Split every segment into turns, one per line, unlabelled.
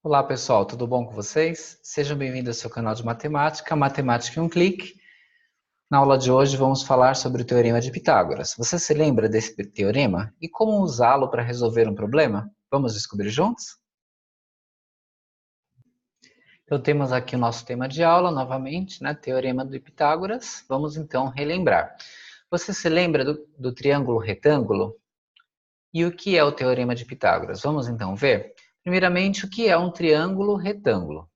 Olá pessoal, tudo bom com vocês? Sejam bem-vindos ao seu canal de matemática, Matemática em um Clique. Na aula de hoje vamos falar sobre o Teorema de Pitágoras. Você se lembra desse teorema e como usá-lo para resolver um problema? Vamos descobrir juntos? Então temos aqui o nosso tema de aula novamente, né? Teorema de Pitágoras. Vamos então relembrar. Você se lembra do triângulo retângulo? E o que é o Teorema de Pitágoras? Vamos então ver? Primeiramente, o que é um triângulo retângulo?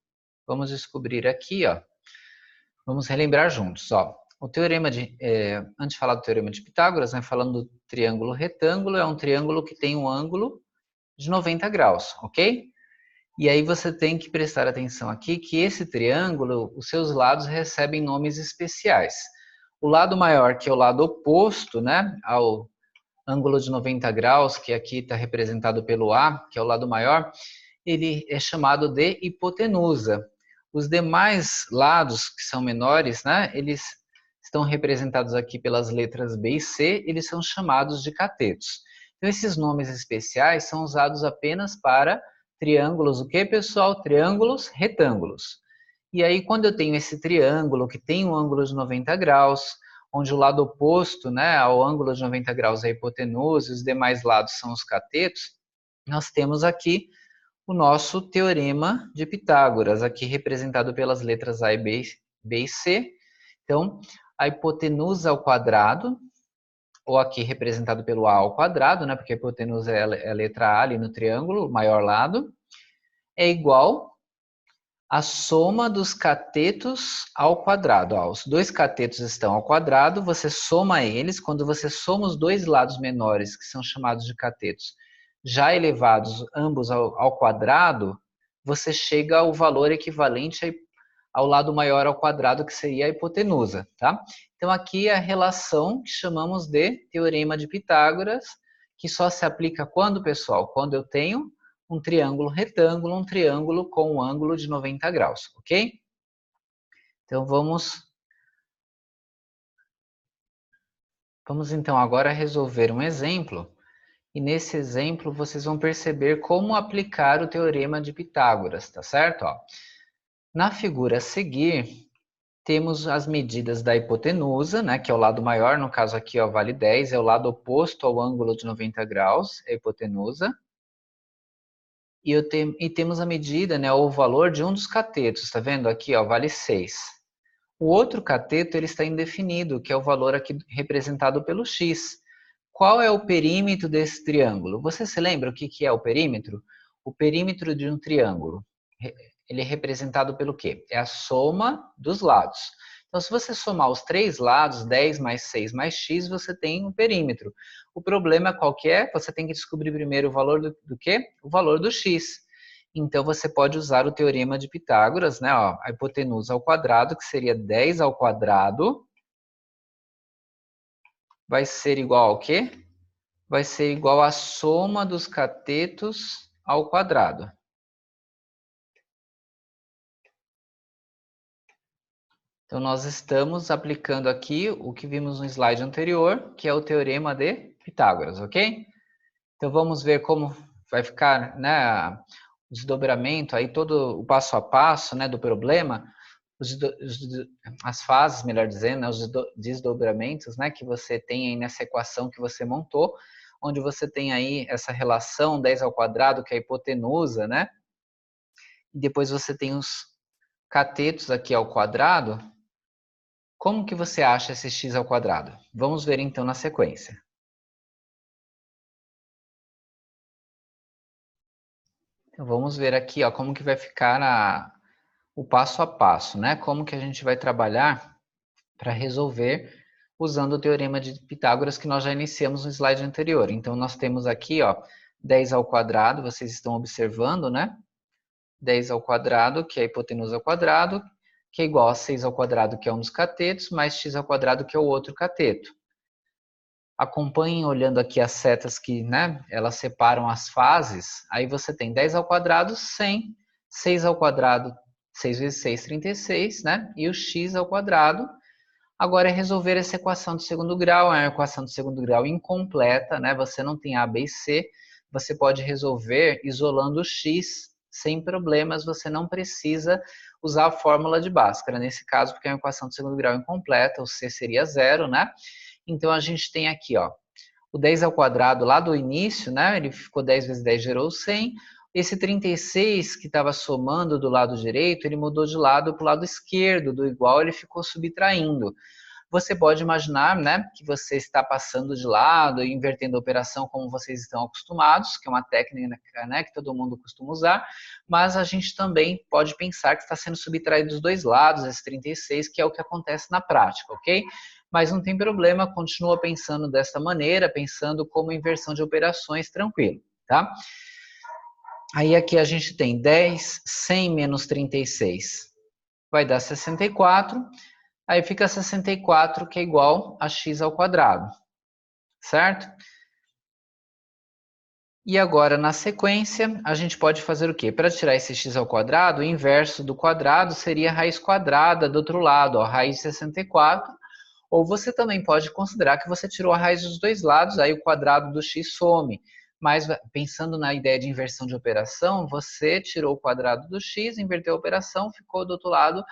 Vamos descobrir aqui, ó. Vamos relembrar juntos, ó. O teorema antes de falar do teorema de Pitágoras, né, falando do triângulo retângulo, é um triângulo que tem um ângulo de 90 graus, ok? E aí você tem que prestar atenção aqui que esse triângulo, os seus lados recebem nomes especiais. O lado maior, que é o lado oposto, né, ao ângulo de 90 graus, que aqui está representado pelo A, que é o lado maior, ele é chamado de hipotenusa. Os demais lados, que são menores, né, eles estão representados aqui pelas letras B e C, eles são chamados de catetos. Então, esses nomes especiais são usados apenas para triângulos, o que, pessoal? Triângulos retângulos. E aí, quando eu tenho esse triângulo que tem um ângulo de 90 graus, onde o lado oposto, né, ao ângulo de 90 graus é a hipotenusa e os demais lados são os catetos, nós temos aqui o nosso teorema de Pitágoras, aqui representado pelas letras A e B e C. Então, a hipotenusa ao quadrado, ou aqui representado pelo A ao quadrado, né, porque a hipotenusa é a letra A ali no triângulo, o maior lado, é igual à soma dos catetos ao quadrado. Ó, os dois catetos estão ao quadrado, você soma eles, quando você soma os dois lados menores, que são chamados de catetos, já elevados ambos ao quadrado, você chega ao valor equivalente ao lado maior ao quadrado, que seria a hipotenusa, tá? Então aqui é a relação que chamamos de Teorema de Pitágoras, que só se aplica quando, pessoal? Quando eu tenho um triângulo retângulo, um triângulo com um ângulo de 90 graus, ok? Então vamos então agora resolver um exemplo. E nesse exemplo vocês vão perceber como aplicar o Teorema de Pitágoras, tá certo? Ó, na figura a seguir, temos as medidas da hipotenusa, né, que é o lado maior, no caso aqui ó, vale 10, é o lado oposto ao ângulo de 90 graus, é a hipotenusa. E temos a medida, né, ou o valor de um dos catetos, tá vendo? Aqui ó, vale 6. O outro cateto ele está indefinido, que é o valor aqui representado pelo x. Qual é o perímetro desse triângulo? Você se lembra o que é o perímetro? O perímetro de um triângulo, ele é representado pelo quê? É a soma dos lados. Então, se você somar os três lados, 10 mais 6 mais x, você tem um perímetro. O problema qual que é? Você tem que descobrir primeiro o valor do quê? O valor do x. Então, você pode usar o teorema de Pitágoras, né? Ó, a hipotenusa ao quadrado, que seria 10 ao quadrado, vai ser igual ao quê? Vai ser igual à soma dos catetos ao quadrado. Então, nós estamos aplicando aqui o que vimos no slide anterior, que é o teorema de Pitágoras, ok? Então, vamos ver como vai ficar, né, o desdobramento, aí todo o passo a passo, né, do problema, as fases, melhor dizendo, né, os desdobramentos, né, que você tem aí nessa equação que você montou, onde você tem aí essa relação 10 ao quadrado, que é a hipotenusa, né? E depois você tem os catetos aqui ao quadrado. Como que você acha esse x ao quadrado? Vamos ver então na sequência. Então, vamos ver aqui ó, como que vai ficar o passo a passo, né? Como que a gente vai trabalhar para resolver usando o teorema de Pitágoras que nós já iniciamos no slide anterior. Então, nós temos aqui ó, 10 ao quadrado, vocês estão observando, né? 10 ao quadrado, que é a hipotenusa ao quadrado, que é igual a 6 ao quadrado, que é um dos catetos, mais x ao quadrado, que é o outro cateto. Acompanhem olhando aqui as setas que, né, elas separam as fases. Aí você tem 10 ao quadrado, 100, 6 ao quadrado, 6 vezes 6, 36, né? E o x ao quadrado. Agora é resolver essa equação de segundo grau, é uma equação de segundo grau incompleta, né? Você não tem A, B e C. Você pode resolver isolando o x sem problemas, você não precisa usar a fórmula de Bhaskara, nesse caso, porque é uma equação de segundo grau incompleta, o C seria 0, né? Então, a gente tem aqui, ó, o 10 ao quadrado lá do início, né? Ele ficou 10 vezes 10 gerou 100. Esse 36 que estava somando do lado direito, ele mudou de lado para o lado esquerdo do igual, ele ficou subtraindo. Você pode imaginar, né, que você está passando de lado e invertendo a operação como vocês estão acostumados, que é uma técnica, né, que todo mundo costuma usar, mas a gente também pode pensar que está sendo subtraído dos dois lados, esse 36, que é o que acontece na prática, ok? Mas não tem problema, continua pensando desta maneira, pensando como inversão de operações, tranquilo, tá? Aí aqui a gente tem 10, 100 menos 36, vai dar 64, aí fica 64, que é igual a x ao quadrado, certo? E agora, na sequência, a gente pode fazer o quê? Para tirar esse x ao quadrado, o inverso do quadrado seria a raiz quadrada do outro lado, a raiz de 64, ou você também pode considerar que você tirou a raiz dos dois lados, aí o quadrado do x some. Mas pensando na ideia de inversão de operação, você tirou o quadrado do x, inverteu a operação, ficou do outro lado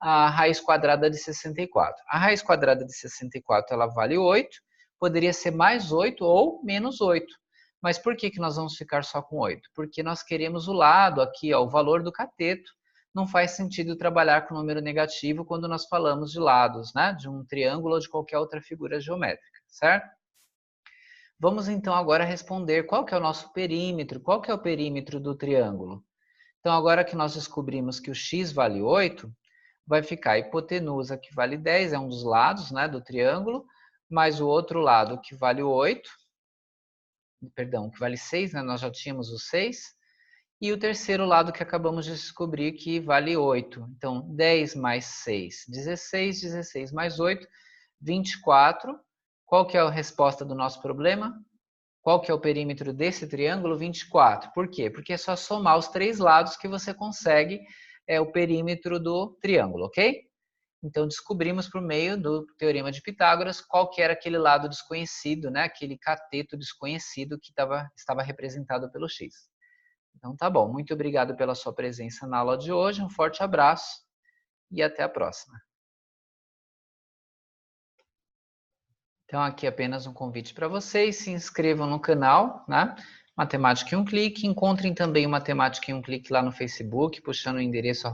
a raiz quadrada de 64. A raiz quadrada de 64 ela vale 8, poderia ser mais 8 ou menos 8. Mas por que nós vamos ficar só com 8? Porque nós queremos o lado aqui, ó, o valor do cateto. Não faz sentido trabalhar com número negativo quando nós falamos de lados, né? De um triângulo ou de qualquer outra figura geométrica, certo? Vamos então agora responder qual que é o nosso perímetro, qual que é o perímetro do triângulo. Então agora que nós descobrimos que o x vale 8, vai ficar a hipotenusa que vale 10, é um dos lados, né, do triângulo, mais o outro lado que vale 8, perdão, que vale 6, né, nós já tínhamos o 6, e o terceiro lado que acabamos de descobrir que vale 8. Então, 10 mais 6, 16, 16 mais 8, 24. Qual que é a resposta do nosso problema? Qual que é o perímetro desse triângulo? 24. Por quê? Porque é só somar os três lados que você consegue o perímetro do triângulo, ok? Então, descobrimos por meio do Teorema de Pitágoras qual que era aquele lado desconhecido, né? Aquele cateto desconhecido que estava representado pelo x. Então, tá bom. Muito obrigado pela sua presença na aula de hoje. Um forte abraço e até a próxima. Então, aqui apenas um convite para vocês. Se inscrevam no canal, né? Matemática em um Clique. Encontrem também o Matemática em um Clique lá no Facebook, puxando o endereço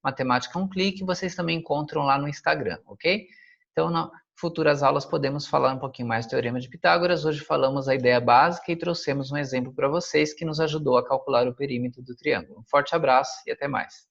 @Matemática em um Clique. Vocês também encontram lá no Instagram, ok? Então, nas futuras aulas podemos falar um pouquinho mais do Teorema de Pitágoras. Hoje falamos a ideia básica e trouxemos um exemplo para vocês que nos ajudou a calcular o perímetro do triângulo. Um forte abraço e até mais.